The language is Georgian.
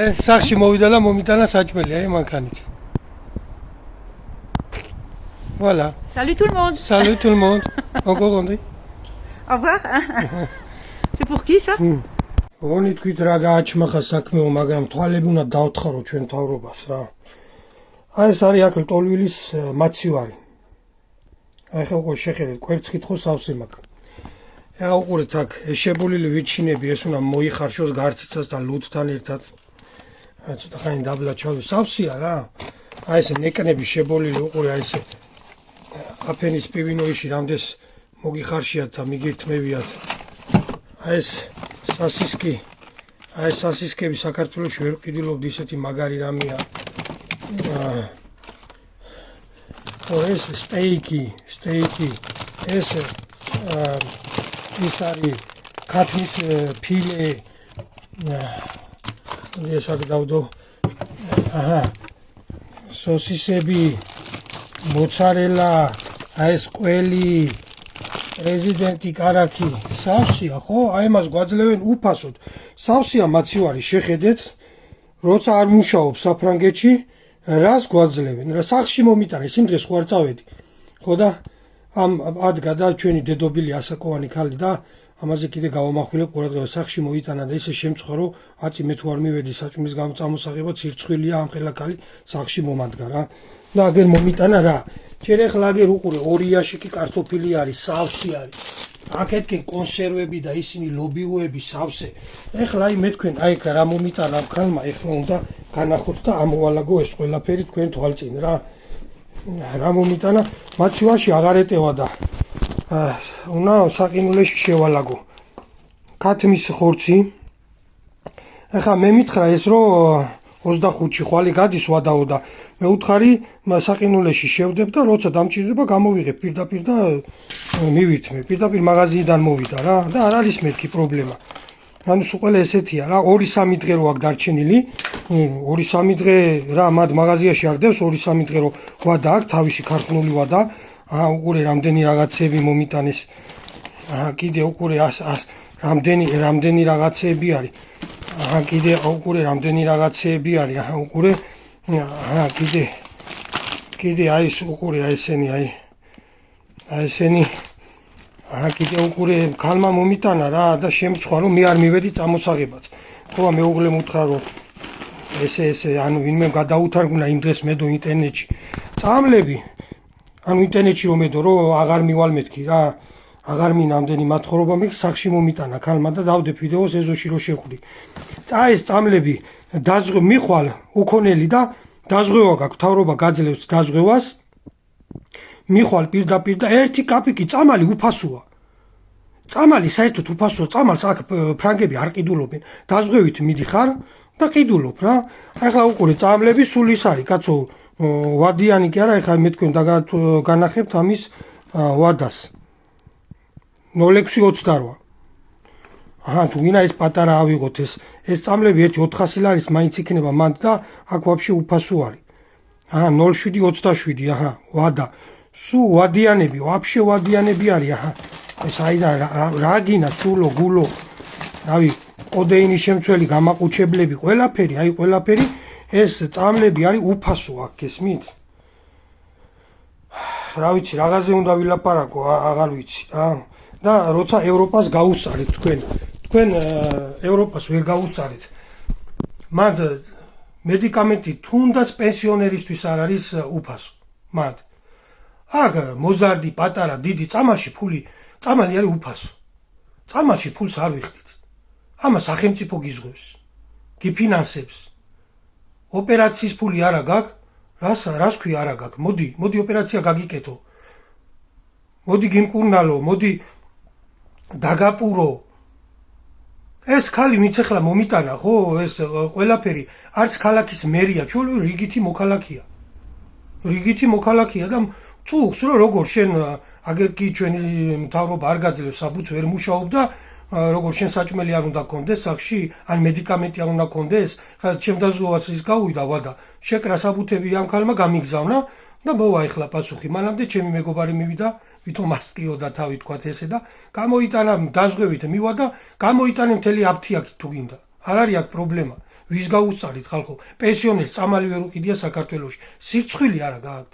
სახში მოვიდა და მომიტანა საჭმელი, აი მანქანით. Voilà. Salut tout le monde. Salut tout le monde. Encore André. Au revoir. C'est pour qui ça? Oni თქვით რა გააჩმახა საქმეო, მაგრამ თვალები უნდა დავთხარო ჩვენ თავრობას რა. აი ეს არის აქ ტოლვილის მაცივარი. აი ხო შეხედეთ, კვერცხით ხო სავსე მაქვს. ეხა უყურეთ აქ, ეს შებოლილი ვიჩინები, ეს უნდა მოიხარშოს გარციცას და ლუდთან ერთად. ცოტა ხანი დაბლა ჩავი, სავსეა რა. აი ეს ნეკნები შებოლილი უყურე, აი ეს აფენის პივინოიში რამდენს მოგიხარშიათ და მიგირთმევიათ. აი ეს სასისკი, აი ეს სასისკები საქართველოში ვერ ყიდულობდი, ისეთი მაგარი რამეა. ეს სტეიკი, ეს ის არის ქათმის ფილე. ეს აქ დავდო. სოსისები, მოცარელა, აი ეს ყველი, პრეზიდენტი კარაქი, სავსეა ხო? აი მას გვაძლევენ უფასოდ. სავსეა მაცივარი, შეხედეთ, როცა არ მუშაობს საფრანგეთში, რას გვაძლევენ? რა სახში მომიტანე, იმ დღეს ხო არ წავედი. ხო და ამ ადგა და ჩვენი დედობილი ასაკოვანი ქალი და ამაზე კიდე გავამახვილებ ყურადღება, სახში მოიტანა და ისე შემწყო, რომ აწი მე თუ არ მივედი საჭმლის გამწამოსაღებად, სირცხვილია ამ ხელა ქალი სახში მომადგა რა. და აგერ მომიტანა რა. ჯერ ახლა აგერ უყურე, ორი იაშიკი კარტოფილი არის, სავსე არის. აქეთკენ კონსერვები და ისინი ლობიოები სავსე. ეხლა აი მე თქვენ, აი რა მომიტანა ამ ქალმა, ეხლა უნდა განახოთ და ამოვალაგო ეს ყველაფერი თქვენ თვალწინ რა. რა მომიტანა, მაცივარში აღარ ეტევა და უნდა საყინულეში შევალაგო. ქათმის ხორცი. ეხლა მე მითხრა ეს რომ 25-ში ხვალი გადის ვადაო და მე უთხარი საყინულეში შევდებ და როცა დამჭირდება გამოვიღებ პირდაპირ და მივირთმე. პირდაპირ მაღაზიიდან მოვიდა რა და არ არის მეთქი პრობლემა. ანუ სულ ყველა ესეთია რა, 2-3 დღე რო აქ დარჩენილი, 2-3 დღე რა მათ მაღაზიაში არ დევს, 2-3 დღე რო ვადა აქ თავისი ქართული ვადა. უყურე რამდენი რაღაცები მომიტანეს. კიდე უყურე რამდენი რაღაცები არის. კიდე უყურე რამდენი რაღაცები არის. უყურე კიდე აი ეს უყურე აი ესენი აი ესენი კიდე უყურე ქალმა მომიტანა რა და შემწყვა რომ მე არ მივედი წამოსაღებად. ხო მეუღლემ უთხრა რომ ესე ანუ ვინმე გადაუთარგმნა იმ დღეს მედო ინტერნეტში. წამლები ანუ ინტერნეტში რომ მედო რომ აღარ მივალ მეთქი რა. აღარ მინამდენი მათხრობა მე სახში მომიტანა ქალმა და დავდებ ვიდეოს ეზოში რო შეხვდი. აი ეს წამლები მიხვალ უქონელი და დაზღვევა გაქვს, თავრობა გაძლევს დაზღვევას. მიხვალ პირდაპირ და 1 კაპიკი წამალი უფასოა. წამალი საერთოდ უფასოა, წამალს აქ ფრანგები არ ყიდულობენ. დაზღვევით მიდიხარ და ყიდულობ რა. ახლა უყურე წამლები სულ ის არის, კაცო, ვადიანი კი არა, ახლა მე თქვენ განახებთ ამის ვადას. 0628. თუ ვინა ეს პატარა ავიღოთ ეს წამლები 1-400 ლარის მაინც იქნება მანდ და აქ ვაფშე უფასო არის. 0727, ვადა. სუ ვადიანები, ვაფშე ვადიანები არის, ეს აიდან რა გინა სულო გულო. რავი, კოდეინის შემცველი გამაყუჩებლები, ყველაფერი, აი ყველაფერი ეს წამლები არის უფასო აქ გესმით? რა ვიცი, რაღაცზე უნდა ვილაპარაკო, აღარ ვიცი რა. და როცა ევროპას გაუსწარეთ თქვენ ევროპას ვერ გაუსწარეთ. მანდ მედიკამენტი თუნდაც პენსიონერისთვის არ არის უფასო. მანდ აქ მოზარდი, პატარა, დიდი წამალი არის უფასო. წამალში ფულს არ ვიხდით. ამას სახელმწიფო გიზღვევს, გიფინანსებს. ოპერაციის ფული არა გაქვს, რას ქვია არა გაქვს. მოდი ოპერაცია გაგიკეთო. მოდი გიმკურნალო, მოდი დაგაპურო. ეს ქალი ვინც ახლა მომიტანა ხო, ეს ყველაფერი არც ქალაქის მერია, ჩვენ რიგითი მოქალაქეა და წუხს რომ როგორ შენ აგერ კი ჩვენი მთავრობა არ გაძლევს საბუთს ვერ მუშაობ და როგორ შენ საჭმელი არ უნდა გქონდეს სახში, ან მედიკამენტი არ უნდა გქონდეს, ხა შემდაზღვევაც ის გავუვიდა ვადა. შეკრა საბუთები ამ ქალმა გამიგზავნა და მოვა ახლა პასუხი. მანამდე ჩემი მეგობარი მივიდა, ვითომ ასკიო და თავი თქვათ ესე და გამოიტანა დაზღვევით მივა და გამოიტანე მთელი აფთიაქი თუ გინდა. არ არის აქ პრობლემა. ვის გაუსწარით ხალხო? პენსიონერს წამალი ვერ უყიდია საქართველოში. სირცხვილი არა გააქვთ.